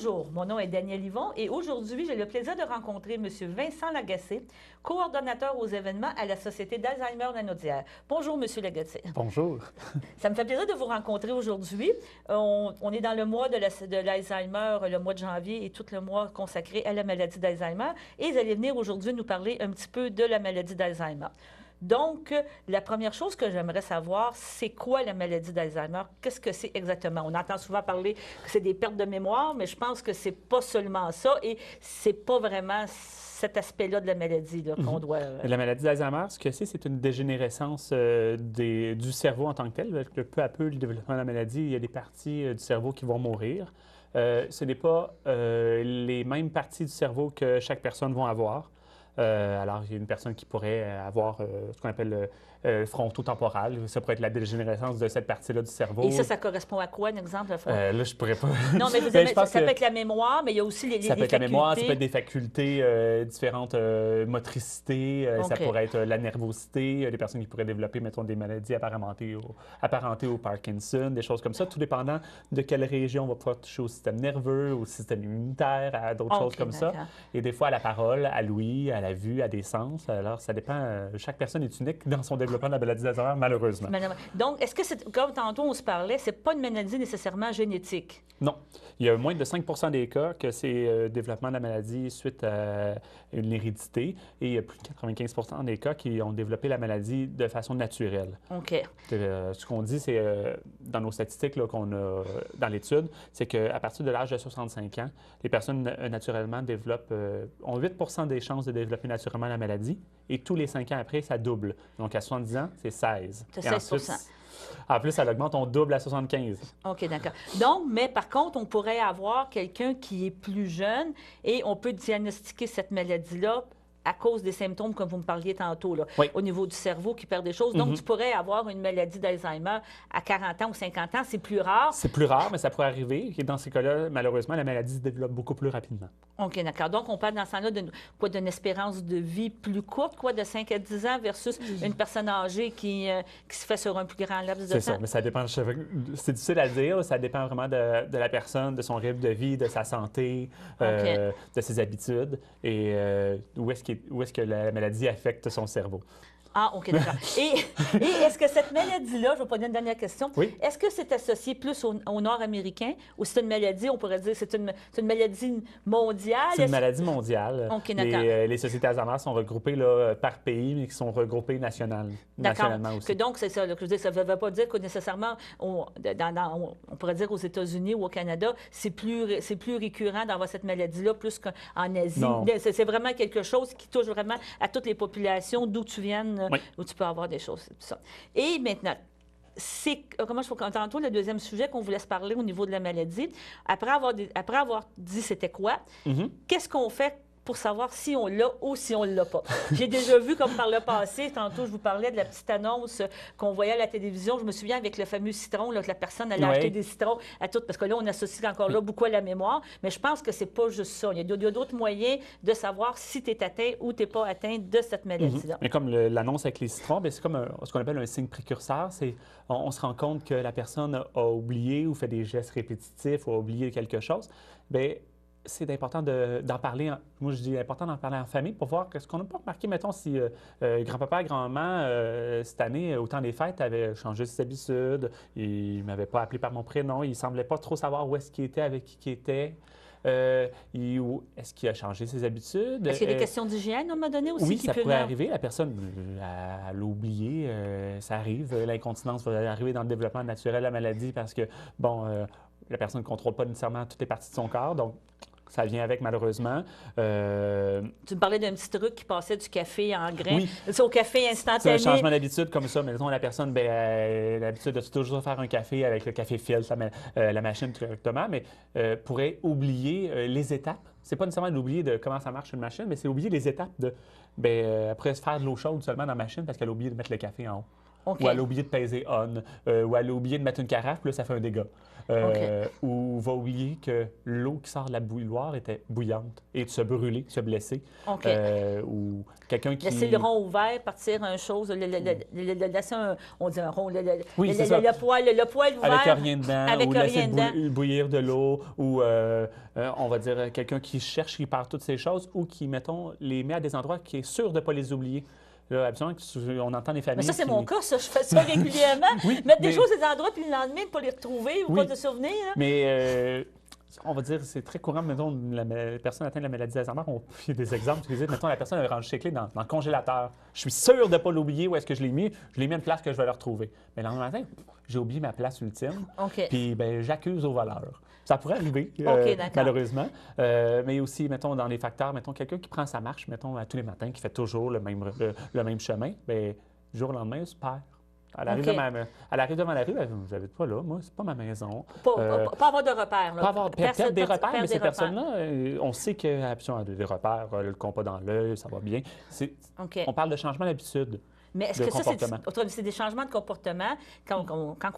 Bonjour, mon nom est Daniel Yvon et aujourd'hui, j'ai le plaisir de rencontrer M. Vincent Lagacé, coordonnateur aux événements à la Société d'Alzheimer Lanaudière. Bonjour, M. Lagacé. Bonjour. Ça me fait plaisir de vous rencontrer aujourd'hui. On est dans le mois de l'Alzheimer, le mois de janvier et tout le mois consacré à la maladie d'Alzheimer. Et vous allez venir aujourd'hui nous parler un petit peu de la maladie d'Alzheimer. Donc, la première chose que j'aimerais savoir, c'est quoi la maladie d'Alzheimer? Qu'est-ce que c'est exactement? On entend souvent parler que c'est des pertes de mémoire, mais je pense que c'est pas seulement ça et c'est pas vraiment cet aspect-là de la maladie qu'on doit... La maladie d'Alzheimer, ce que c'est une dégénérescence du cerveau en tant que tel. Peu à peu, le développement de la maladie, il y a des parties du cerveau qui vont mourir. Ce n'est pas les mêmes parties du cerveau que chaque personne va avoir. Alors, il y a une personne qui pourrait avoir ce qu'on appelle le frontotemporal. Ça pourrait être la dégénérescence de cette partie-là du cerveau. Et ça correspond à quoi, un exemple? Là, je pourrais pas... Non, mais vous avez, ça peut être la mémoire, mais il y a aussi les Ça peut être la mémoire, ça peut être facultés. des facultés différentes, motricité, ça OK. pourrait être la nervosité, des personnes qui pourraient développer, mettons, des maladies apparentées au Parkinson, des choses comme ça, tout dépendant de quelle région on va pouvoir toucher au système nerveux, au système immunitaire, à d'autres choses comme ça. D'accord. Et des fois à la parole, à l'ouïe, à la vue, à des sens. Alors, ça dépend. Chaque personne est unique dans son développement de la maladie d'Alzheimer, malheureusement. Donc, est-ce que c'est, comme tantôt on se parlait, c'est pas une maladie nécessairement génétique? Non. Il y a moins de 5 des cas que c'est développement de la maladie suite à une hérédité et il y a plus de 95 des cas qui ont développé la maladie de façon naturelle. OK. Ce qu'on dit, c'est dans nos statistiques qu'on a dans l'étude, c'est qu'à partir de l'âge de 65 ans, les personnes naturellement ont 8 des chances de développer naturellement la maladie et tous les 5 ans après, ça double. Donc à 70 ans, c'est 16. C'est Et 16 ensuite, en plus, ça augmente, on double à 75. OK, d'accord. Donc, mais par contre, on pourrait avoir quelqu'un qui est plus jeune et on peut diagnostiquer cette maladie-là à cause des symptômes, comme vous me parliez tantôt, là, Oui. au niveau du cerveau qui perd des choses. Donc, tu pourrais avoir une maladie d'Alzheimer à 40 ans ou 50 ans. C'est plus rare. C'est plus rare, mais ça pourrait arriver. Et dans ces cas-là, malheureusement, la maladie se développe beaucoup plus rapidement. OK, d'accord. Donc, on parle dans ce temps-là d'une espérance de vie plus courte, quoi, de 5 à 10 ans versus une personne âgée qui se fait sur un plus grand laps de temps. C'est ça, mais ça dépend. C'est difficile à dire. Ça dépend vraiment de la personne, de son rythme de vie, de sa santé, de ses habitudes et où est-ce que la maladie affecte son cerveau. Ah, OK, d'accord. Et est-ce que cette maladie-là, je vais poser une dernière question, Oui. est-ce que c'est associé plus au Nord-Américain ou c'est une maladie, on pourrait dire, c'est une maladie mondiale? C'est une maladie mondiale. OK, d'accord. Les sociétés Alzheimer sont regroupées là, par pays, mais qui sont regroupées nationalement aussi. Donc, c'est ça. Là, que je veux dire, ça ne veut pas dire que nécessairement, on pourrait dire aux États-Unis ou au Canada, c'est plus récurrent d'avoir cette maladie-là plus qu'en Asie. Non. C'est vraiment quelque chose qui touche vraiment à toutes les populations, d'où tu viennes, Oui. où tu peux avoir des choses. Tout ça. Et maintenant, comment je peux tantôt le deuxième sujet qu'on vous laisse parler au niveau de la maladie. Après avoir dit c'était quoi, qu'est-ce qu'on fait pour savoir si on l'a ou si on ne l'a pas? J'ai déjà vu, comme par le passé, tantôt je vous parlais de la petite annonce qu'on voyait à la télévision. Je me souviens avec le fameux citron, là, que la personne allait acheter des citrons à tout, parce que là, on associe encore là beaucoup à la mémoire. Mais je pense que c'est pas juste ça. Il y a d'autres moyens de savoir si tu es atteint ou tu n'es pas atteint de cette maladie-là. Mais comme l'annonce avec les citrons, c'est comme ce qu'on appelle un signe précurseur. On se rend compte que la personne a oublié ou fait des gestes répétitifs ou a oublié quelque chose. Bien, c'est important d'en parler. Moi, je dis important d'en parler en famille pour voir ce qu'on n'a pas remarqué, mettons, si grand-papa, grand-mamaman, cette année, au temps des fêtes, avait changé ses habitudes, il ne m'avait pas appelé par mon prénom, il ne semblait pas trop savoir où est-ce qu'il était, avec qui il était. Est-ce qu'il a changé ses habitudes? Est-ce qu'il y a des questions d'hygiène à un moment donné aussi? Oui, qui ça peut pourrait arriver. La personne, elle a oublié, ça arrive. L'incontinence va arriver dans le développement naturel de la maladie parce que, la personne ne contrôle pas nécessairement toutes les parties de son corps, donc ça vient avec, malheureusement. Tu me parlais d'un petit truc qui passait du café en grain. Oui. C'est au café C'est instantané. un changement d'habitude comme ça. Mais disons, la personne, a l'habitude de toujours faire un café avec le café filtre, la machine correctement, mais pourrait oublier les étapes. C'est pas nécessairement d'oublier de comment ça marche une machine, mais c'est oublier les étapes de, après se faire de l'eau chaude seulement dans la machine parce qu'elle a oublié de mettre le café en haut. OK. Ou elle a oublié de peser on. Ou elle a oublié de mettre une carafe, puis là, ça fait un dégât. Ou va oublier que l'eau qui sort de la bouilloire était bouillante et de se brûler, de se blesser. OK. Ou quelqu'un qui... Laisser le rond ouvert, partir une chose, laisser on dit un rond, Oui, c'est ça. le poêle ouvert. Avec rien dedans, avec ou rien laisser dedans. bouillir de l'eau, ou on va dire quelqu'un qui cherche, qui perd toutes ces choses, ou qui, mettons, les met à des endroits qui est sûr de ne pas les oublier. Là, absolument, on entend les familles. Mais ça, c'est qui... mon cas, ça. Je fais ça régulièrement. Oui, Mettre des choses à des endroits, puis le lendemain, pas les retrouver ou Oui. pas de souvenirs. Là. Mais on va dire, c'est très courant, mettons, la personne atteinte de la maladie d'Alzheimer, il y a des exemples, tu dis, mettons, la personne a rangé ses clés dans le congélateur. Je suis sûr de ne pas l'oublier, où est-ce que je l'ai mis? Je l'ai mis à une place que je vais le retrouver. Mais le lendemain matin, j'ai oublié ma place ultime, OK. puis ben, j'accuse au voleur. Ça pourrait arriver, d'accord. malheureusement. Mais aussi, mettons, dans les facteurs, mettons, quelqu'un qui prend sa marche, mettons, à tous les matins, qui fait toujours le même chemin, bien, du jour au lendemain, elle se perd. Elle arrive, elle arrive devant la rue, vous n'habitez pas là, moi, c'est pas ma maison. Pas avoir de repères. Là. Pas avoir peut-être des repères, mais ces repères. personnes-là, on sait qu'elles ont des repères, le compas dans l'œil, ça va bien. OK. On parle de changement d'habitude. Mais est-ce que ça, c'est des changements de comportement quand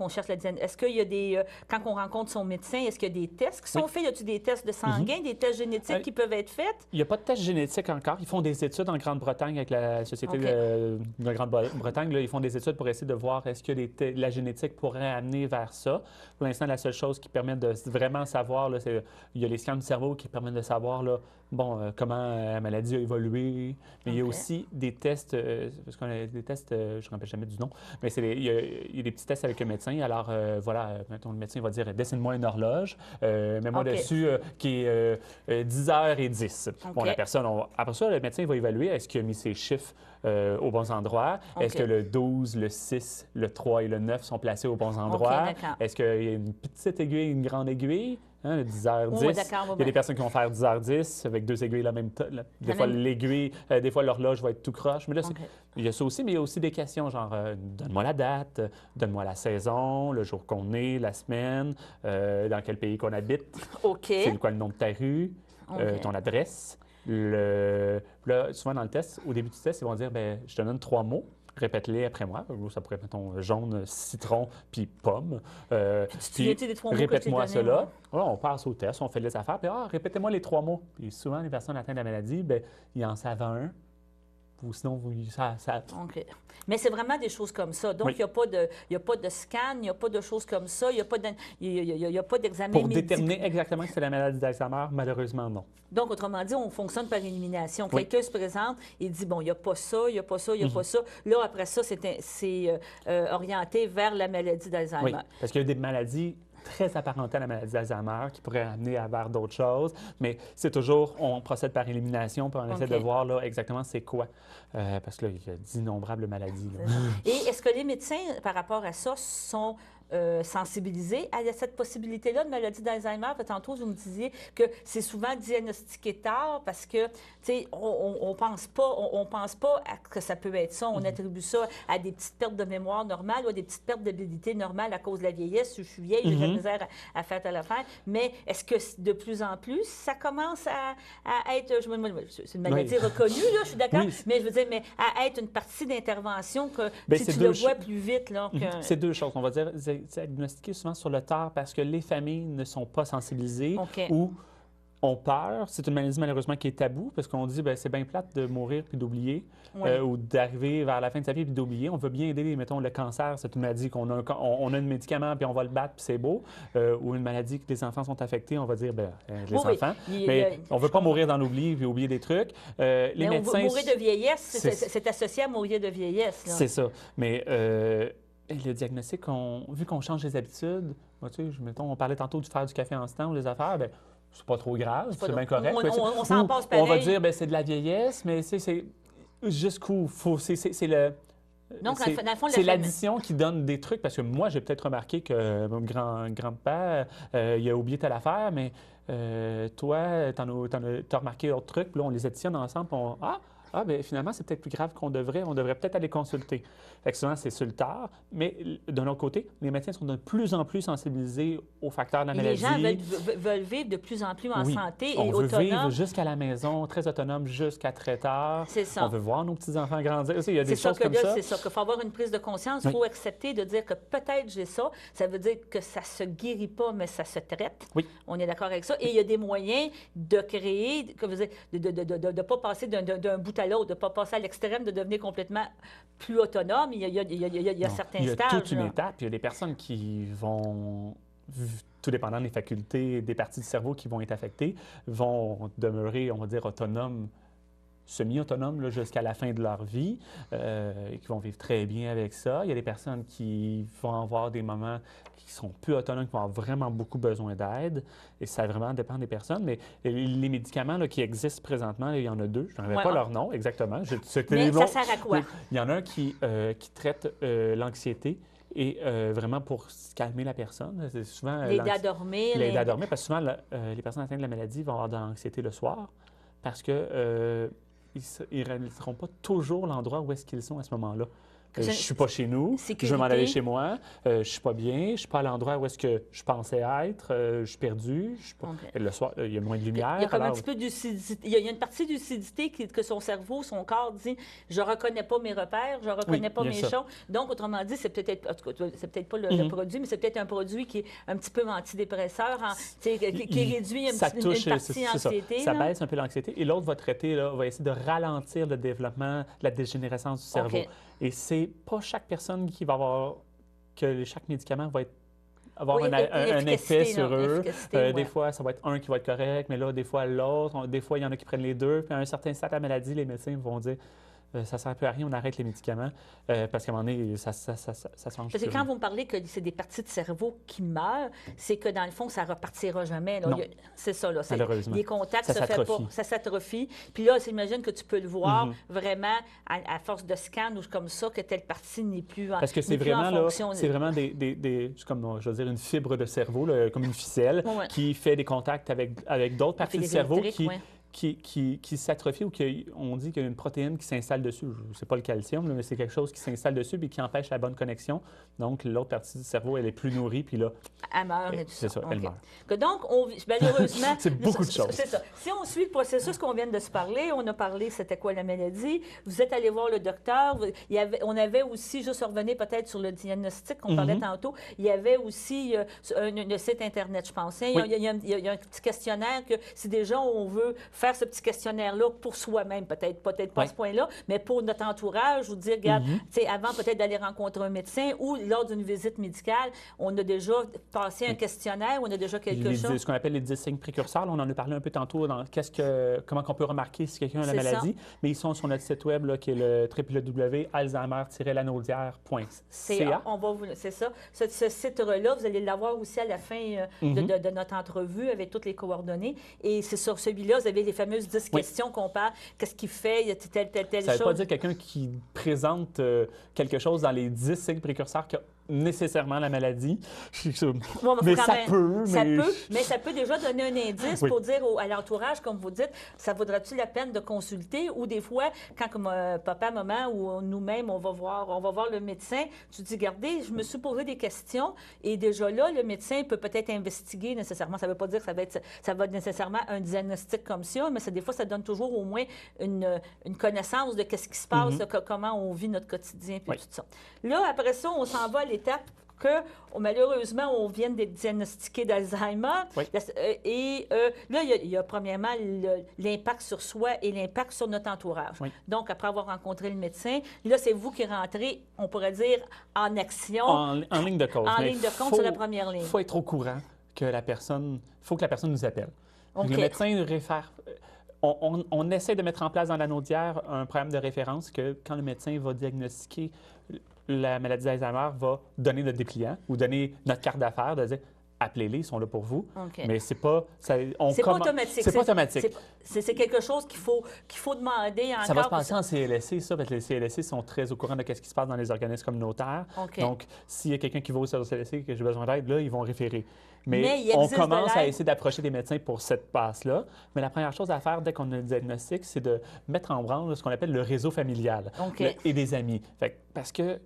on cherche la diagnostic? Est-ce qu'il y a des... quand on rencontre son médecin, est-ce qu'il y a des tests qui sont faits? Y a-t-il des tests de sanguin, des tests génétiques qui peuvent être faits? Il n'y a pas de tests génétiques encore. Ils font des études en Grande-Bretagne avec la Société de Grande-Bretagne. Ils font des études pour essayer de voir est-ce que la génétique pourrait amener vers ça. Pour l'instant, la seule chose qui permet de vraiment savoir, là, il y a les scans du cerveau qui permettent de savoir là, comment la maladie a évolué. Mais il y a aussi des tests, parce qu'on a des tests, je ne me rappelle jamais du nom, mais il y a des petits tests avec le médecin. Alors, voilà, mettons, le médecin va dire dessine-moi une horloge, mets-moi dessus qui est 10h10. Bon, la personne, après ça, le médecin va évaluer est-ce qu'il a mis ses chiffres aux bons endroits. Est-ce que le 12, le 6, le 3 et le 9 sont placés aux bons endroits? Est-ce qu'il y a une petite aiguille et une grande aiguille? Hein, le 10h10. Il y a des personnes qui vont faire 10h10 avec deux aiguilles la même Des fois, l'aiguille, des fois, l'horloge va être tout croche. Mais là, il y a ça aussi, mais il y a aussi des questions genre donne-moi la date, donne-moi la saison, le jour qu'on est, la semaine, dans quel pays qu'on habite. C'est quoi le nom de ta rue, ton adresse. Là, souvent dans le test, au début du test, ils vont dire je te donne 3 mots. Répète-les après moi. Ça pourrait être, mettons, jaune, citron, puis pomme. Puis répète-moi cela. Là, on passe au test, on fait les affaires. Puis, répétez-moi les 3 mots. Puis souvent, les personnes atteintes de la maladie, ils en savent un. Ou sinon, ça... OK. Mais c'est vraiment des choses comme ça. Donc, il n'y a pas de scan, il n'y a pas de choses comme ça, il n'y a pas d'examen Pour déterminer exactement que c'est la maladie d'Alzheimer, malheureusement, non. Donc, autrement dit, on fonctionne par élimination. Quelqu'un se présente et dit, bon, il n'y a pas ça, il n'y a pas ça, il n'y a pas ça. Là, après ça, c'est orienté vers la maladie d'Alzheimer. Oui, parce qu'il y a des maladies très apparentées à la maladie d'Alzheimer qui pourraient amener vers d'autres choses, mais c'est toujours, on procède par élimination, puis on essaie de voir là, exactement c'est quoi, parce que là, il y a d'innombrables maladies. Là. Et est-ce que les médecins, par rapport à ça, sont sensibilisés à cette possibilité-là de maladie d'Alzheimer? Tantôt, vous me disiez que c'est souvent diagnostiqué tard parce que, tu sais, on pense pas que ça peut être ça. On attribue ça à des petites pertes de mémoire normales ou à des petites pertes d'habilité normales à cause de la vieillesse. Je suis vieille, j'ai de la misère à faire telle affaire. Mais est-ce que de plus en plus, ça commence à être... C'est une maladie reconnue, là, je suis d'accord, mais je veux dire, mais à être une partie d'intervention que si tu le vois plus vite, là... C'est deux choses. On va dire diagnostiqué souvent sur le tard parce que les familles ne sont pas sensibilisées ou ont peur. C'est une maladie malheureusement qui est tabou parce qu'on dit c'est bien plate de mourir puis d'oublier ou d'arriver vers la fin de sa vie puis d'oublier. On veut bien aider, mettons, le cancer, c'est une maladie qu'on a, on a un médicament puis on va le battre puis c'est beau. Ou une maladie que les enfants sont affectés, on va dire les enfants. Mais on ne veut pas mourir dans l'oubli puis oublier des trucs. Les médecins... Mourir de vieillesse, c'est associé à mourir de vieillesse. C'est ça. Mais... le diagnostic, vu qu'on change les habitudes, mettons, on parlait tantôt de faire du café en ce temps ou des affaires, c'est pas trop grave, c'est bien correct. On s'en passe pareil. On va dire, c'est de la vieillesse, mais c'est jusqu'où c'est le... Donc, dans le fond, c'est l'addition qui donne des trucs, parce que moi, j'ai peut-être remarqué que mon grand-père, il a oublié telle affaire, mais toi, t'as remarqué d'autres trucs, puis là, on les additionne ensemble, puis ah, bien, finalement, c'est peut-être plus grave on devrait peut-être aller consulter. Fait que souvent, c'est sur le tard. Mais d'un autre côté, les médecins sont de plus en plus sensibilisés aux facteurs de la maladie. Les gens veulent vivre de plus en plus en santé on et veut autonome. vivre jusqu'à la maison, très autonome, jusqu'à très tard. C'est ça. On veut voir nos petits-enfants grandir. Il y a des choses comme ça. C'est ça, qu'il faut avoir une prise de conscience. Il faut accepter de dire que peut-être j'ai ça. Ça veut dire que ça ne se guérit pas, mais ça se traite. Oui. On est d'accord avec ça. Et il y a des moyens de créer, comme vous dites, de ne pas passer d'un bout à l'autre, de ne pas passer à l'extrême, de devenir complètement plus autonome. Il y a certains stages. Il y a toute une étape. Il y a des personnes qui vont, tout dépendant des facultés, des parties du cerveau qui vont être affectées, vont demeurer, on va dire, autonomes, semi-autonomes jusqu'à la fin de leur vie, et qui vont vivre très bien avec ça. Il y a des personnes qui vont avoir des moments qui sont peu autonomes, qui vont avoir vraiment beaucoup besoin d'aide. Et ça vraiment dépend des personnes. Mais les médicaments là, qui existent présentement, il y en a deux. Je n'en avais pas leur nom exactement. Mais ça sert à quoi? Il y en a un qui traite l'anxiété. Et vraiment pour calmer la personne. C'est souvent l'aider à dormir. L'aider à dormir, parce que souvent, les personnes atteintes de la maladie vont avoir de l'anxiété le soir parce que ils ne seront pas toujours l'endroit où est-ce qu'ils sont à ce moment-là. Je ne suis pas chez nous, sécurité. Je vais m'en aller chez moi, je ne suis pas bien, je ne suis pas à l'endroit où est-ce que je pensais être, je suis perdu, je suis pas... Le soir, il y a moins de lumière. Il y a comme un petit peu de lucidité. Il y a une partie de lucidité que son cerveau, son corps dit « je ne reconnais pas mes repères, je ne reconnais pas mes choses ». Donc, autrement dit, c'est peut-être pas le produit, mais c'est peut-être un produit qui est un petit peu antidépresseur, qui réduit une partie anxiété. Ça baisse un peu l'anxiété. Et l'autre va traiter, va essayer de ralentir le développement, la dégénérescence du cerveau. Et c'est pas chaque personne qui va avoir, que chaque médicament va avoir un effet sur eux. Des fois, ça va être un qui va être correct, mais là, des fois, l'autre. Des fois, il y en a qui prennent les deux. Puis à un certain stade de la maladie, les médecins vont dire ça ne sert plus à rien, on arrête les médicaments, parce qu'à un moment donné, ça change. Parce que quand vous me parlez que c'est des parties de cerveau qui meurent, c'est que dans le fond, ça ne repartira jamais. C'est ça, là. Malheureusement. Les contacts se font pas. Ça s'atrophie. Puis là, j'imagine que tu peux le voir vraiment à force de scan ou comme ça, que telle partie n'est plus en Parce que c'est vraiment, là, c'est vraiment comme, je veux dire, une fibre de cerveau, là, comme une ficelle, qui fait des contacts avec d'autres parties du cerveau qui s'atrophie ou on dit qu'il y a une protéine qui s'installe dessus. C'est pas le calcium, là, mais c'est quelque chose qui s'installe dessus et qui empêche la bonne connexion. Donc, l'autre partie du cerveau, elle est plus nourrie, puis là... Elle meurt et tout ça. C'est ça, elle meurt. Donc, malheureusement... c'est beaucoup de choses. C'est ça. Si on suit le processus qu'on vient de se parler, on a parlé c'était quoi la maladie, vous êtes allé voir le docteur, on avait aussi, juste revenir peut-être sur le diagnostic qu'on parlait tantôt, il y avait aussi un site Internet, je pense. Il y a un petit questionnaire que si déjà on veut faire ce petit questionnaire-là pour soi-même, peut-être pas à ce point-là, mais pour notre entourage, ou dire, regarde, avant peut-être d'aller rencontrer un médecin ou lors d'une visite médicale, on a déjà passé un questionnaire, on a déjà quelque chose. Ce qu'on appelle les 10 signes précurseurs, là, on en a parlé un peu tantôt dans comment on peut remarquer si quelqu'un a la maladie, mais ils sont sur notre site web là, qui est le www.alzheimer-lanaudière.ca. C'est ça. Ce site-là, vous allez l'avoir aussi à la fin de notre entrevue avec toutes les coordonnées. Et c'est sur celui-là, vous avez les fameuses 10 questions qu'on parle. Qu'est-ce qu'il fait? Y a telle chose? Ça ne veut pas dire quelqu'un qui présente quelque chose dans les 10 signes précurseurs qui a nécessairement la maladie. Mais ça peut. Mais ça peut déjà donner un indice pour dire à l'entourage, comme vous dites, ça vaudra-t-il la peine de consulter? Ou des fois, quand comme papa, maman ou nous-mêmes, on va voir le médecin, tu dis, regardez, je me suis posé des questions et déjà là, le médecin peut peut-être investiguer nécessairement. Ça ne veut pas dire que ça va être nécessairement un diagnostic comme ça, mais des fois, ça donne toujours au moins une connaissance de ce qui se passe, comment on vit notre quotidien, puis tout ça. Là, après ça, on s'en va à l'étape que, malheureusement, on vient d'être diagnostiqué d'Alzheimer. Et là, il y a premièrement l'impact sur soi et l'impact sur notre entourage. Donc, après avoir rencontré le médecin, là, c'est vous qui rentrez, on pourrait dire, en action. En ligne de compte. En ligne de compte sur la première ligne. Il faut être au courant que la personne nous appelle. Le médecin réfère... On essaie de mettre en place dans la Naudière un programme de référence que quand le médecin va diagnostiquer la maladie d'Alzheimer, va donner notre dépliant ou donner notre carte d'affaires, de dire appelez-les, ils sont là pour vous. OK. Mais c'est pas... C'est pas automatique. C'est pas automatique. C'est quelque chose qu'il faut demander encore. Ça va se passer en CLSC, ça, parce que les CLSC sont très au courant de ce qui se passe dans les organismes communautaires. OK. Donc, s'il y a quelqu'un qui va au CLSC et que j'ai besoin d'aide, là, ils vont référer. Mais il on existe commence de à l'aide. essayer d'approcher des médecins pour cette passe-là. Mais la première chose à faire dès qu'on a un diagnostic, c'est de mettre en branle ce qu'on appelle le réseau familial OK. et des amis. Parce que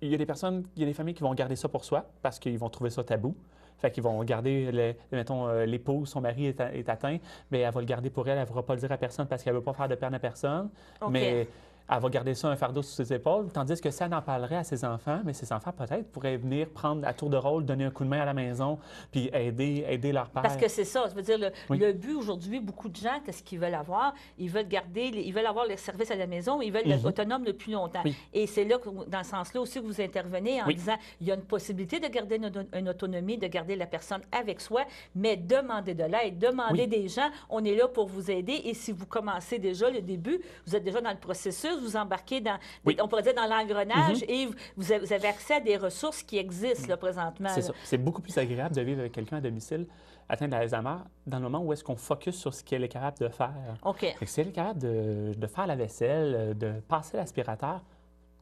il y a des familles qui vont garder ça pour soi parce qu'ils vont trouver ça tabou. Fait qu'ils vont garder, mettons, l'épouse, son mari est atteint, mais elle va le garder pour elle, elle ne pourra pas le dire à personne parce qu'elle ne veut pas faire de peine à personne. OK. Mais elle va garder ça un fardeau sur ses épaules, tandis que ça en parlerait à ses enfants, mais ses enfants peut-être pourraient venir prendre à tour de rôle, donner un coup de main à la maison, puis aider leur père. Parce que c'est ça, je veux dire, Oui. le but aujourd'hui, beaucoup de gens, qu'est-ce qu'ils veulent avoir? Ils veulent ils veulent avoir les services à la maison, ils veulent être autonomes le plus longtemps. Oui. Et c'est là, dans ce sens-là aussi, que vous intervenez en Oui. disant, il y a une possibilité de garder une autonomie, de garder la personne avec soi, mais demandez de l'aide, demandez Oui. des gens, on est là pour vous aider. Et si vous commencez déjà le début, vous êtes déjà dans le processus, vous embarquez dans, Oui. on pourrait dire, dans l'engrenage et vous avez accès à des ressources qui existent là, présentement. C'est là. ça. C'est beaucoup plus agréable de vivre avec quelqu'un à domicile atteint d'Alzheimer dans le moment où est-ce qu'on focus sur ce qu'elle est capable de faire. OK. Fait que si elle est capable de faire la vaisselle, de passer l'aspirateur,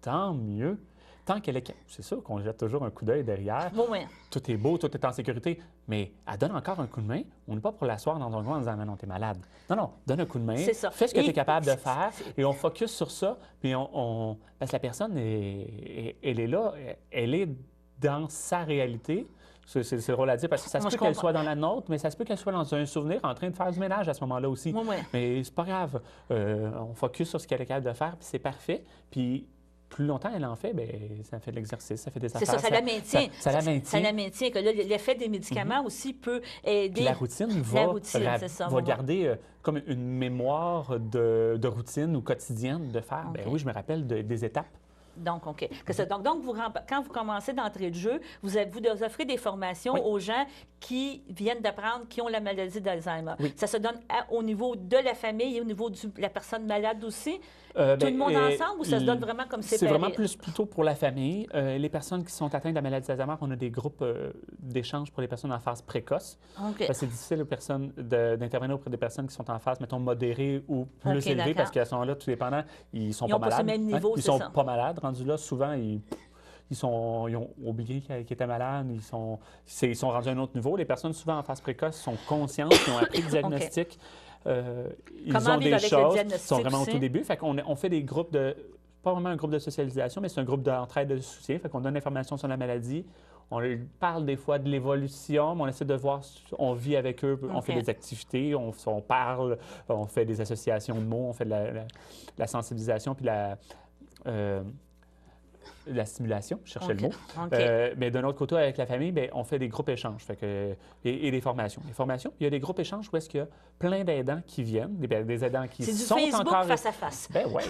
tant mieux. Tant qu'elle est... C'est sûr qu'on jette toujours un coup d'œil derrière. Bon, ouais. Tout est beau, tout est en sécurité, mais elle donne encore un coup de main. On n'est pas pour l'asseoir dans un coin en disant « Mais non, t'es malade ». Non, non, donne un coup de main, C'est ça. fais ce que tu Et- es capable de faire et on focus sur ça. Puis parce que la personne, elle est là, elle est dans sa réalité. C'est relatif parce que ça se Moi, peut je qu'elle comprends. soit dans la nôtre, mais ça se peut qu'elle soit dans un souvenir en train de faire du ménage à ce moment-là aussi. Ouais, ouais. Mais c'est pas grave. On focus sur ce qu'elle est capable de faire, puis c'est parfait. Puis plus longtemps elle en fait, bien, ça fait de l'exercice, ça fait des C'est affaires. ça la maintient. Ça la maintient. Ça la maintient. Que là, l'effet des médicaments aussi peut aider. Puis la routine c'est ça, va ouais. garder comme une mémoire de routine ou quotidienne de faire. OK. Ben oui, je me rappelle des étapes. Donc, OK. Donc quand vous commencez d'entrée de jeu, vous offrez des formations Oui. aux gens qui viennent d'apprendre, qui ont la maladie d'Alzheimer. Oui. Ça se donne au niveau de la famille et au niveau de la personne malade aussi? Tout Ben, le monde ensemble ou ça se donne vraiment comme séparé? C'est vraiment plutôt pour la famille. Les personnes qui sont atteintes de la maladie d'Alzheimer, on a des groupes d'échange pour les personnes en phase précoce. OK. Parce que c'est difficile aux personnes d'intervenir auprès des personnes qui sont en phase, mettons, modérée ou plus OK, élevée, d'accord. parce qu'à ce moment-là, tout dépendant, ils sont Ils pas ont pas ce malades. même niveau, Ils c'est sont ça. pas malades. Rendus là, souvent, ils ont oublié qu'ils étaient malades, ils sont rendus à un autre niveau. Les personnes souvent en phase précoce sont conscientes, ils ont appris le diagnostic. Ils Comment ont vivre des avec le choses qui diagnostic sont vraiment au aussi? tout début. Fait qu'on on fait des groupes pas vraiment un groupe de socialisation, mais c'est un groupe d'entraide de soutien. Fait qu'on donne l'information sur la maladie. On leur parle des fois de l'évolution, mais on essaie de voir, on vit avec eux, on OK. fait des activités, on parle, on fait des associations de mots, on fait de la sensibilisation puis la stimulation, je cherchais OK. le mot. OK. Mais d'un autre côté, avec la famille, bien, on fait des groupes échanges et des formations. Les formations, il y a des groupes échanges où est-ce qu'il y a plein d'aidants qui viennent, des aidants qui C'est du sont Facebook encore... face à face. Ben oui.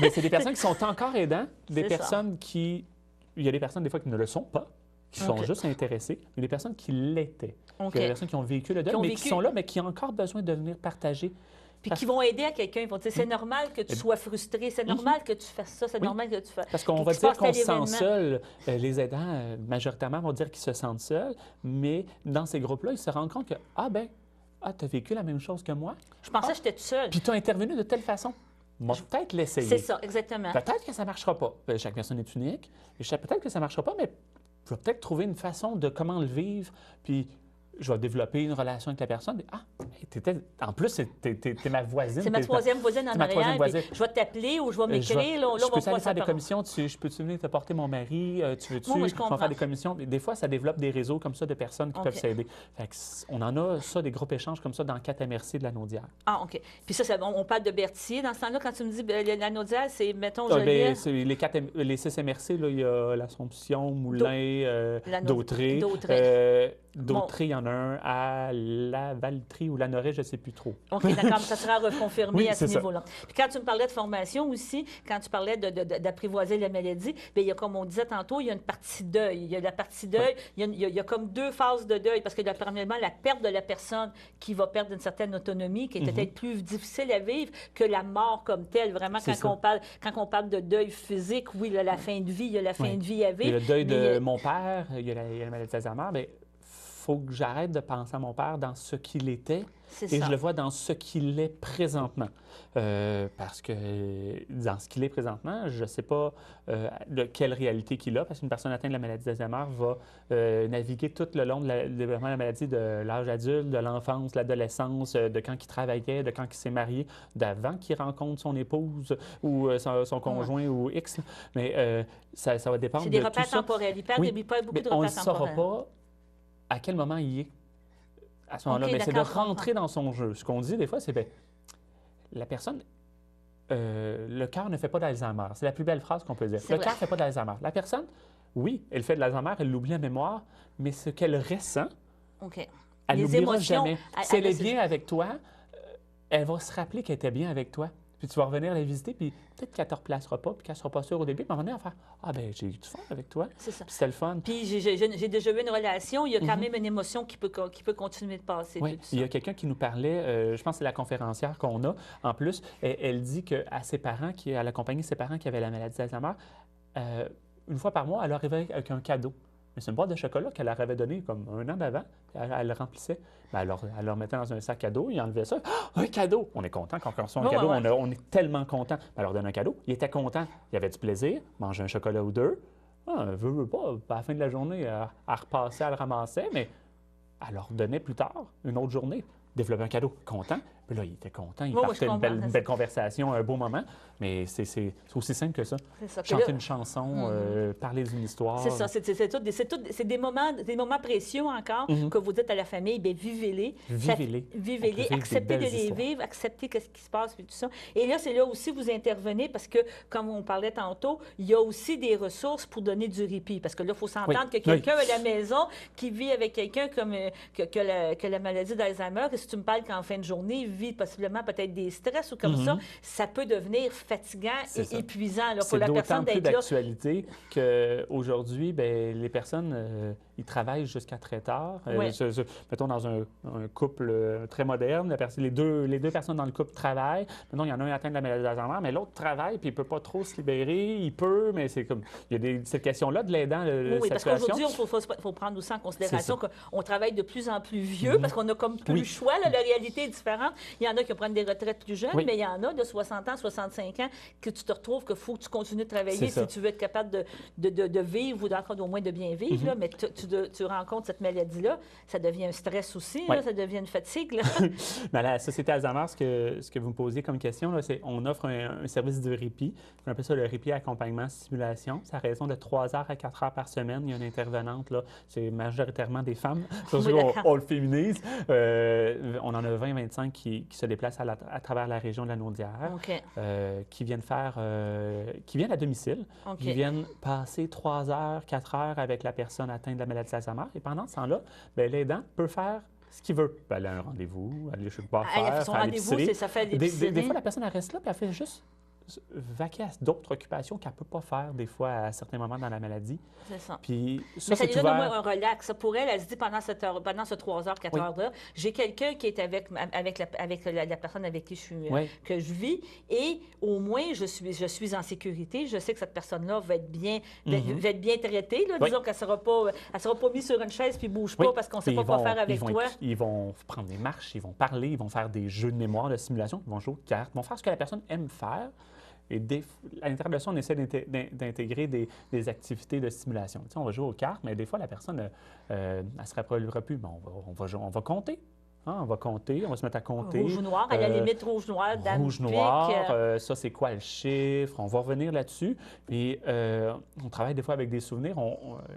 Mais c'est des personnes qui sont encore aidants, des C'est personnes qui... Il y a des personnes, des fois, qui ne le sont pas, qui sont OK. juste intéressées, mais des personnes qui l'étaient. OK. Il y a des personnes qui ont vécu le deuil, Qui ont mais vécu. qui sont là, mais qui ont encore besoin de venir partager. Puis qui vont aider à quelqu'un. Ils vont dire, c'est normal que tu sois frustré, c'est normal que tu fasses ça, c'est Oui. normal que tu fasses... Parce qu'on qu'il va se dire passe qu'on tel se sent événement. seul. Les aidants, majoritairement, vont dire qu'ils se sentent seuls, mais dans ces groupes-là, ils se rendent compte que, tu as vécu la même chose que moi, Je pensais que j'étais toute seule. puis tu as intervenu de telle façon. Moi, peut-être l'essayer. C'est ça, exactement. Peut-être que ça ne marchera pas. Chaque personne est unique. Peut-être que ça ne marchera pas, mais je vais peut-être trouver une façon de comment le vivre, puis je vais développer une relation avec la personne. En plus, t'es ma voisine. C'est ma troisième voisine en c'est ma troisième arrière. puis voisine. Je vais t'appeler ou je vais Je m'écrire. Là, on peux va aller pouvoir faire des s'en commissions. Je peux-tu venir te porter mon mari? Tu veux-tu? Moi, je On va comprends. faire des commissions. Des fois, ça développe des réseaux comme ça de personnes qui OK. peuvent s'aider. Fait que on en a ça, des groupes échanges comme ça dans 4 MRC de la Naudière. Ah, OK. Puis ça, on parle de Berthier. Dans ce temps-là, quand tu me dis la Naudière, c'est, mettons, Ben, Joliette. c'est les 6 MRC, là, il y a l'Assomption, Moulins, La Dautré. Dautré, il y en a un à la Valtrie ou la Norée, je ne sais plus trop. OK, d'accord, ça sera reconfirmé Oui, à ce c'est ça. niveau-là. Puis quand tu me parlais de formation aussi, quand tu parlais d'apprivoiser la maladie, bien, il y a, comme on disait tantôt, il y a une partie deuil. Il y a la partie deuil, il y a comme deux phases de deuil, parce que premièrement, la perte de la personne qui va perdre une certaine autonomie, qui est peut-être plus difficile à vivre que la mort comme telle. Vraiment, C'est quand on parle de deuil physique, oui, là, la fin de vie, il y a la fin de vie à Il y a vivre. le deuil mais de mon père, il y a la maladie d'Alzheimer, mais faut que j'arrête de penser à mon père dans ce qu'il était C'est et ça. je le vois dans ce qu'il est présentement. Parce que dans ce qu'il est présentement, je ne sais pas de quelle réalité qu'il a, parce qu'une personne atteinte de la maladie d'Alzheimer va naviguer tout le long du développement de la maladie, de l'âge adulte, de l'enfance, de l'adolescence, de quand il travaillait, de quand il s'est marié, d'avant qu'il rencontre son épouse ou son conjoint ou X. Mais ça va dépendre C'est de des tout repères ça. temporels. Il perd, Oui, il perd beaucoup mais de on ne repères saura temporels. pas à quel moment il est à ce moment-là. OK, Mais c'est de d'accord, je rentrer dans son jeu. Ce qu'on dit des fois, c'est bien, la personne, le cœur ne fait pas d'Alzheimer. C'est la plus belle phrase qu'on peut dire. C'est Le vrai. cœur ne fait pas d'Alzheimer. La personne, oui, elle fait de l'Alzheimer, elle l'oublie en mémoire, mais ce qu'elle ressent, OK. elle Les n'oubliera émotions, jamais. elle- Si elle est elle- bien avec toi, elle va se rappeler qu'elle était bien avec toi. Puis tu vas revenir la visiter, puis peut-être qu'elle ne te replacera pas, puis qu'elle ne sera pas sûre au début, puis elle va venir faire ah ben j'ai eu du fun avec toi. C'est ça. Puis c'était le fun. Puis j'ai déjà eu une relation, il y a quand même une émotion qui peut continuer de passer. Oui, tout ça. il y a quelqu'un qui nous parlait, je pense que c'est la conférencière qu'on a. En plus, elle dit qu'à ses parents, elle accompagnait ses parents qui avaient la maladie d'Alzheimer, une fois par mois, elle arrivait avec un cadeau. Mais c'est une boîte de chocolat qu'elle leur avait donnée comme un an d'avant. Elle le remplissait. Ben, elle leur mettait dans un sac cadeau, ils enlevaient ça. Ah, un cadeau! On est content quand on reçoit un Ouais, cadeau. ouais. On est tellement content. Ben, elle leur donne un cadeau. Il était content. Il avait du plaisir. Mangeait un chocolat ou deux. Ah, veut pas. À la fin de la journée, elle repassait, elle ramassait, mais elle leur donnait plus tard, une autre journée. Développer un cadeau. Content. Puis là, il était content. Il Oui, partait je une comprends, belle c'est ça. conversation, un beau moment. Mais c'est aussi simple que ça. C'est ça. Puis Chanter là- une chanson, parler d'une histoire. C'est ça, c'est des moments précieux encore que vous dites à la famille, bien, vivez-les. Vivez-les. Vivez-les, On peut vivre des acceptez de belles les histoires. vivre, acceptez ce qui se passe et tout ça. Et là, c'est là aussi vous intervenez parce que, comme on parlait tantôt, il y a aussi des ressources pour donner du répit. Parce que là, il faut s'entendre Oui, que quelqu'un à la maison qui vit avec quelqu'un comme que la maladie d'Alzheimer, et si tu me parles qu'en fin de journée, il vit possiblement peut-être des stress ou comme ça peut devenir fatigant C'est et ça. épuisant là, pour C'est la d'autant personne plus d'être là. d'actualité qu'aujourd'hui, les personnes, ils travaillent jusqu'à très tard. Ouais. Mettons, dans un couple très moderne, les deux personnes dans le couple travaillent. Maintenant, il y en a un atteint de la maladie d'Alzheimer, mais l'autre travaille, puis il ne peut pas trop se libérer. Il peut, mais c'est comme... Il y a cette question-là de l'aidant, Oui, cette parce situation. qu'aujourd'hui, il faut prendre aussi en considération qu'on travaille de plus en plus vieux, Mhm. parce qu'on a comme plus Oui. le choix. Là, la réalité est différente. Il y en a qui prennent des retraites plus jeunes, Oui. mais il y en a de 60 ans, 65 ans, que tu te retrouves qu'il faut que tu continues de travailler C'est ça. si tu veux être capable de vivre ou d'encore au moins de bien vivre. Là, mais tu rencontres cette maladie-là, ça devient un stress aussi, Oui. là, ça devient une fatigue. Là. Mais à la Société Alzheimer, ce que vous me posez comme question, là, c'est on offre un service de répit. On appelle ça le répit accompagnement stimulation. C'est à raison de 3 heures à 4 heures par semaine. Il y a une intervenante, là, c'est majoritairement des femmes. C'est pour ça Oui, qu'on d'accord. on le féminise. On en a 20-25 qui se déplacent à travers la région de la Naudière, OK. qui viennent qui viennent à domicile, OK. qui viennent passer 3 heures, 4 heures avec la personne atteinte de la maladie d'Alzheimer. Et pendant ce temps-là, l'aidant peut faire ce qu'il veut. Aller à un rendez-vous, aller chez le coiffeur, Son faire rendez-vous, l'épicerie. ça fait Des l'épicerie. fois, la personne, elle reste là, puis elle fait juste vaquer à d'autres occupations qu'elle ne peut pas faire, des fois, à certains moments dans la maladie. C'est ça. Puis ça, Mais ça c'est lui donne au moins ouvert. un relax. Ça, pour elle, elle se dit pendant ces 3 heures, 4 Oui. heures-là, j'ai quelqu'un qui est avec la personne avec qui Oui. que je vis et au moins je suis en sécurité. Je sais que cette personne-là va être bien, va être bien traitée. Là. Oui. Disons qu'elle ne sera pas mise sur une chaise puis bouge Oui. pas parce qu'on ne sait Puis pas quoi faire avec toi. Ils vont prendre des marches, ils vont parler, ils vont faire des jeux de mémoire, de simulation, ils vont jouer aux cartes, ils vont faire ce que la personne aime faire. Et à l'intérieur de ça, on essaie d'intégrer des activités de stimulation. Tu sais, on va jouer aux cartes, mais des fois, la personne, elle ne se rappellera plus. Ben, on va compter. Hein, on va compter, on va se mettre à compter. Rouge ou noir, à la limite rouge noir, dame Rouge, pique, noir, ça c'est quoi le chiffre? On va revenir là-dessus. Puis on travaille des fois avec des souvenirs.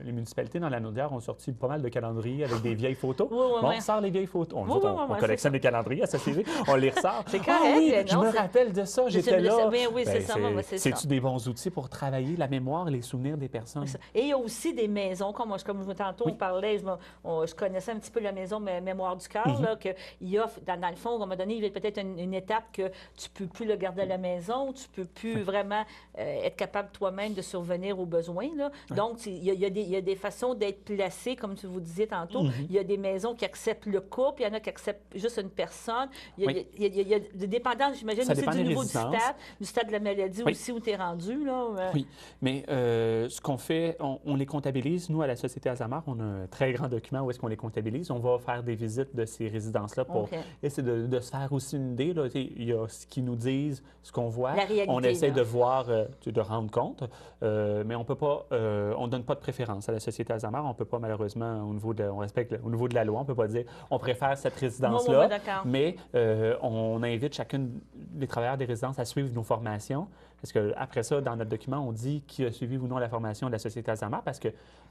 Les municipalités dans la Naudière ont sorti pas mal de calendriers avec des vieilles photos. Oui, oui, Bon, oui. on sort les vieilles photos. Oui, oui, oui, On c'est collectionne les calendriers à SCV, on les ressort. C'est Ah correct, oui, non, je me c'est- rappelle de ça, j'étais Je le là. sais bien, oui, c'est Ben, ça, c'est ça. C'est-tu des bons outils pour travailler la mémoire et les souvenirs des personnes? Et il y a aussi des maisons, comme tantôt on parlait, je connaissais un petit peu la maison Mémoire du cœur, Mhm. là, qu'il y a, dans le fond, à un moment donné, il y a peut-être une étape que tu ne peux plus le garder à la maison, tu ne peux plus vraiment être capable toi-même de survenir aux besoins. Là. Donc, il y a des façons d'être placé, comme tu vous disiez tantôt. Il y a des maisons qui acceptent le couple, il y en a qui acceptent juste une personne. Il y a des dépendances, j'imagine, aussi du niveau du stade de la maladie aussi où tu es rendu. Là. Oui, mais ce qu'on fait, on les comptabilise. Nous, à la Société Alzheimer, on a un très grand document où est-ce qu'on les comptabilise. On va faire des visites de ces résidences-là pour essayer de se faire aussi une idée. Là. Il y a ce qu'ils nous disent, ce qu'on voit. La réalité, on essaie de voir, de rendre compte, mais on peut pas, on donne pas de préférence à la Société Alzheimer. On peut pas, malheureusement, on respecte au niveau de la loi, on peut pas dire on préfère cette résidence-là, mais on invite chacune des travailleurs des résidences à suivre nos formations. Parce qu'après ça, dans notre document, on dit qui a suivi ou non la formation de la Société Alzheimer, parce que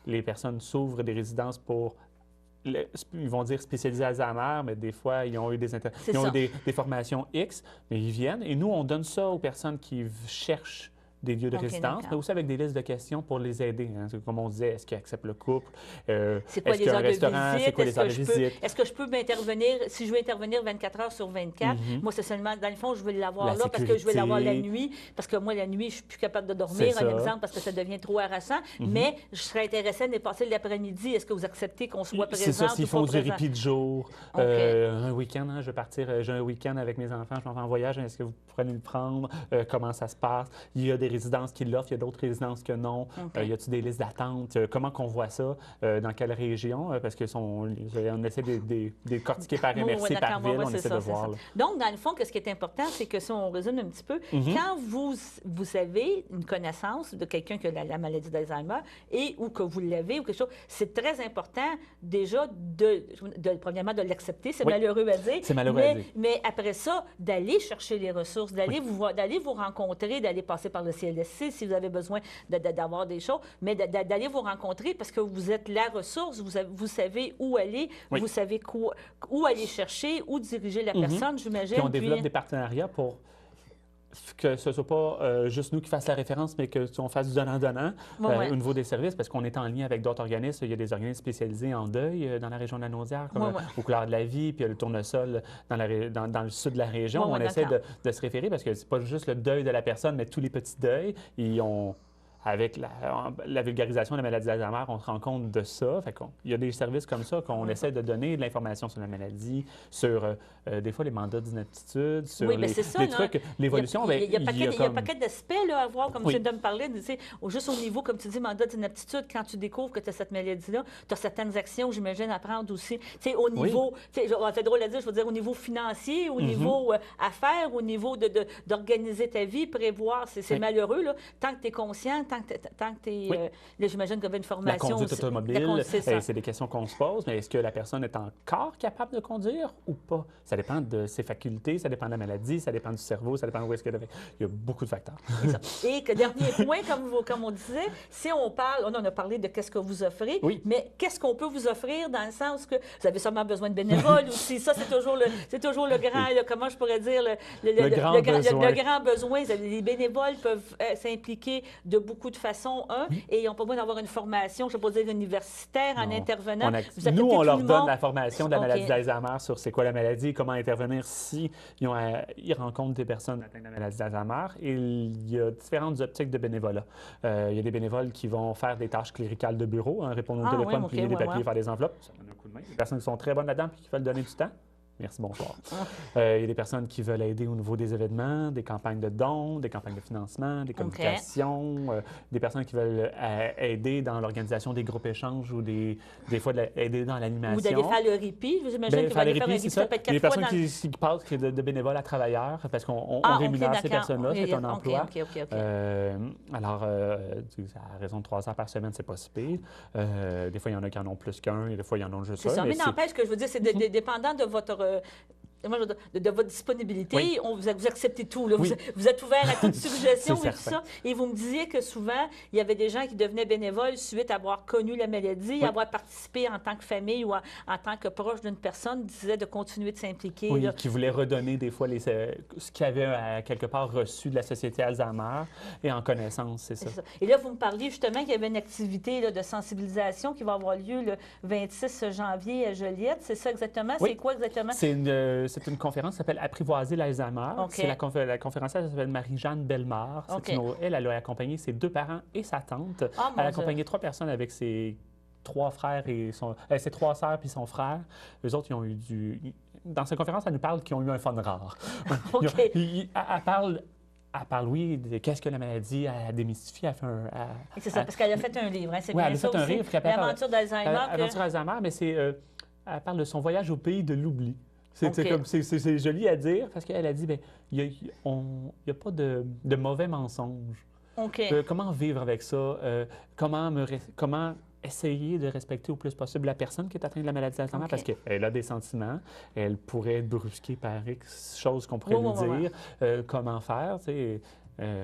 les personnes s'ouvrent des résidences pour, ils vont dire spécialisés Alzheimer, mais des fois, ils ont eu des formations X, mais ils viennent. Et nous, on donne ça aux personnes qui cherchent des lieux de résidence, mais aussi avec des listes de questions pour les aider. Hein. Comme on disait, est-ce qu'ils acceptent le couple? C'est quoi les heures de visite? C'est quoi les heures de visite? Est-ce que je peux m'intervenir, si je veux intervenir 24 heures sur 24, moi, c'est seulement, dans le fond, je veux l'avoir là parce que je veux l'avoir la nuit, parce que moi, la nuit, je suis plus capable de dormir, un exemple, parce que ça devient trop harassant, mais je serais intéressée de passer l'après-midi. Est-ce que vous acceptez qu'on soit présent? C'est ça, s'ils font du répit de jour, un week-end, hein, je vais partir, j'ai un week-end avec mes enfants, je m'en vais en voyage, est-ce que vous prenez le prendre? Comment ça se passe? Il y a des résidences qui l'offrent, il y a d'autres résidences que non. Y a-t-il des listes d'attente? Comment qu'on voit ça? Dans quelle région? Parce qu'on essaie de décortiquer par MRC, par ville, on essaie de voir. Donc, dans le fond, ce qui est important, c'est que si on résume un petit peu, quand vous avez une connaissance de quelqu'un qui a la maladie d'Alzheimer et ou que vous l'avez ou quelque chose, c'est très important déjà premièrement de l'accepter. C'est malheureux à dire. C'est malheureux à dire. Mais après ça, d'aller chercher les ressources, d'aller vous rencontrer, d'aller passer par le CLSC si vous avez besoin d'avoir des choses, mais d'aller vous rencontrer parce que vous êtes la ressource, vous savez où aller, vous savez où aller chercher, où diriger la personne, j'imagine. Puis on développe des partenariats pour que ce ne soit pas juste nous qui fassions la référence, mais qu'on fasse du donnant-donnant au niveau des services, parce qu'on est en lien avec d'autres organismes. Il y a des organismes spécialisés en deuil dans la région de la Naudière, comme au Couleurs de la Vie, puis il y a le Tournesol dans le sud de la région. On essaie de se référer, parce que c'est pas juste le deuil de la personne, mais tous les petits deuils. Avec la vulgarisation de la maladie d'Alzheimer, on se rend compte de ça. Il y a des services comme ça qu'on essaie de donner de l'information sur la maladie, sur des fois les mandats d'inaptitude, sur les trucs, l'évolution. Il y a un paquet d'aspects à voir, comme tu viens de me parler, juste au niveau, comme tu dis, mandat d'inaptitude, quand tu découvres que tu as cette maladie-là, tu as certaines actions, j'imagine, à prendre aussi. Au niveau, c'est drôle à dire, je veux dire, au niveau financier, au niveau affaires, au niveau d'organiser ta vie, prévoir, c'est malheureux, là, tant que tu es conscient, tant que tu es... là, j'imagine qu'il y avait une formation... La conduite automobile, c'est des questions qu'on se pose, mais est-ce que la personne est encore capable de conduire ou pas? Ça dépend de ses facultés, ça dépend de la maladie, ça dépend du cerveau, ça dépend où est-ce qu'elle est. Il y a beaucoup de facteurs. Et que dernier point, comme on disait, si on parle... On a parlé de qu'est-ce que vous offrez, mais qu'est-ce qu'on peut vous offrir dans le sens que vous avez sûrement besoin de bénévoles aussi. Ça, c'est toujours le grand... comment je pourrais dire? Le grand besoin. Les bénévoles peuvent s'impliquer de beaucoup de façons, et ils n'ont pas besoin d'avoir une formation, je ne veux pas dire universitaire, en intervenant. Nous, on leur donne la formation de la maladie d'Alzheimer sur c'est quoi la maladie et comment intervenir si ils rencontrent des personnes atteintes de la maladie d'Alzheimer. Et il y a différentes optiques de bénévolat. Il y a des bénévoles qui vont faire des tâches cléricales de bureau, répondre au téléphone, plier des papiers, faire des enveloppes. Ça donne un coup de main. Des personnes qui sont très bonnes là-dedans et qui veulent donner du temps. Merci, bonsoir. Il y a des personnes qui veulent aider au niveau des événements, des campagnes de dons, des campagnes de financement, des communications, des personnes qui veulent aider dans l'organisation des groupes échanges ou des fois aider dans l'animation. Ou d'aller faire le répit, j'imagine que vous allez faire un répit, ça peut être 4 fois. Des personnes qui passent de bénévoles à travailleurs, parce qu'on rémunère ces personnes-là, c'est un emploi. Alors, à raison de 3 heures par semaine, c'est pas si pire. Des fois, il y en a qui en ont plus qu'un, et des fois, il y en a juste un. C'est ça, mais n'empêche que je veux dire, c'est dépendant de votre moi, de votre disponibilité, Oui. vous acceptez tout. Là. Oui. Vous êtes ouvert à toute suggestion C'est et tout certain. ça. Et vous me disiez que souvent, il y avait des gens qui devenaient bénévoles suite à avoir connu la maladie, Oui. avoir participé en tant que famille ou en tant que proche d'une personne, disaient de continuer de s'impliquer. Oui, là. qui voulait redonner des fois ce qu'il avait quelque part reçu de la Société Alzheimer et en connaissance, c'est ça. C'est ça. Et là, vous me parliez justement qu'il y avait une activité là, de sensibilisation qui va avoir lieu le 26 janvier à Joliette. C'est ça exactement? Oui. C'est quoi exactement? C'est une conférence qui s'appelle Apprivoiser l'Alzheimer. OK. C'est la conférencière s'appelle Marie-Jeanne Bellemare. OK. Elle a accompagné ses 2 parents et sa tante. Ah, mon Elle a Dieu. accompagné 3 personnes avec ses 3 frères et ses 3 sœurs puis son frère. Eux autres, ils ont eu Dans cette conférence, elle nous parle qu'ils ont eu un fun rare. OK. Elle parle, oui, de qu'est-ce que la maladie, elle démystifie, elle fait C'est ça, parce qu'elle a fait un livre. Hein, c'est Oui, bien elle a ça fait un aussi. livre qui s'appelle L'aventure d'Alzheimer. Aventure Alzheimer, mais elle parle de son voyage au pays de l'oubli. OK. C'est joli à dire parce qu'elle a dit, bien, il n'y a pas de mauvais mensonges. OK. Comment vivre avec ça? Comment essayer de respecter au plus possible la personne qui est atteinte de la maladie d'Alzheimer OK. parce qu'elle a des sentiments, elle pourrait être brusquée par X choses qu'on pourrait Oui, lui oui, dire, comment faire, tu sais.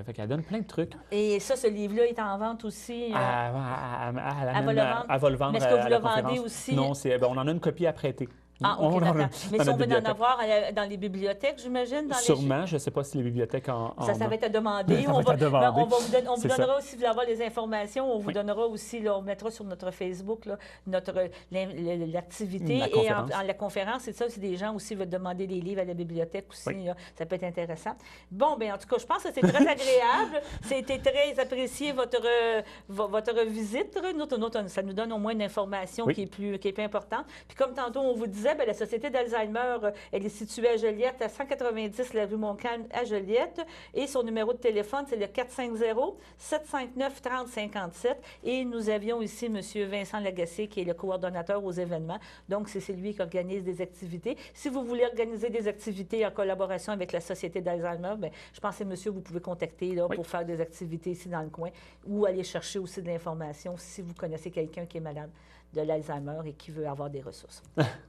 Fait qu'elle donne plein de trucs. Et ça, ce livre-là est en vente aussi. Elle va le vendre Mais est-ce que vous à le la vendez conférence. aussi? Non, on en a une copie à prêter. Ah, OK, On en a d'accord. Mais dans si on notre veut en bibliothèque. avoir dans les bibliothèques, j'imagine? Sûrement, je ne sais pas si les bibliothèques en Ça va être à demander. Ça va être à demander. On vous C'est donnera ça. aussi, vous voulez avoir les informations, on vous Oui. donnera aussi, là, on mettra sur notre Facebook là, l'activité. La Et conférence. la conférence, c'est ça, si des gens aussi veulent demander des livres à la bibliothèque aussi, Oui. là, ça peut être intéressant. Bon, bien, en tout cas, je pense que c'est très agréable. C'était très apprécié votre visite. Ça nous donne au moins une information Oui. qui est plus importante. Puis comme tantôt, on vous disait, bien, la Société d'Alzheimer, elle est située à Joliette, à 190 la rue Montcalm à Joliette. Et son numéro de téléphone, c'est le 450-759-3057. Et nous avions ici M. Vincent Lagacé, qui est le coordonnateur aux événements. Donc, c'est lui qui organise des activités. Si vous voulez organiser des activités en collaboration avec la Société d'Alzheimer, bien, je pense que c'est monsieur que vous pouvez contacter là, Oui. pour faire des activités ici dans le coin ou aller chercher aussi de l'information si vous connaissez quelqu'un qui est malade de l'Alzheimer et qui veut avoir des ressources.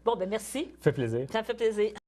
Bon, ben merci. Ça fait plaisir. Ça me fait plaisir.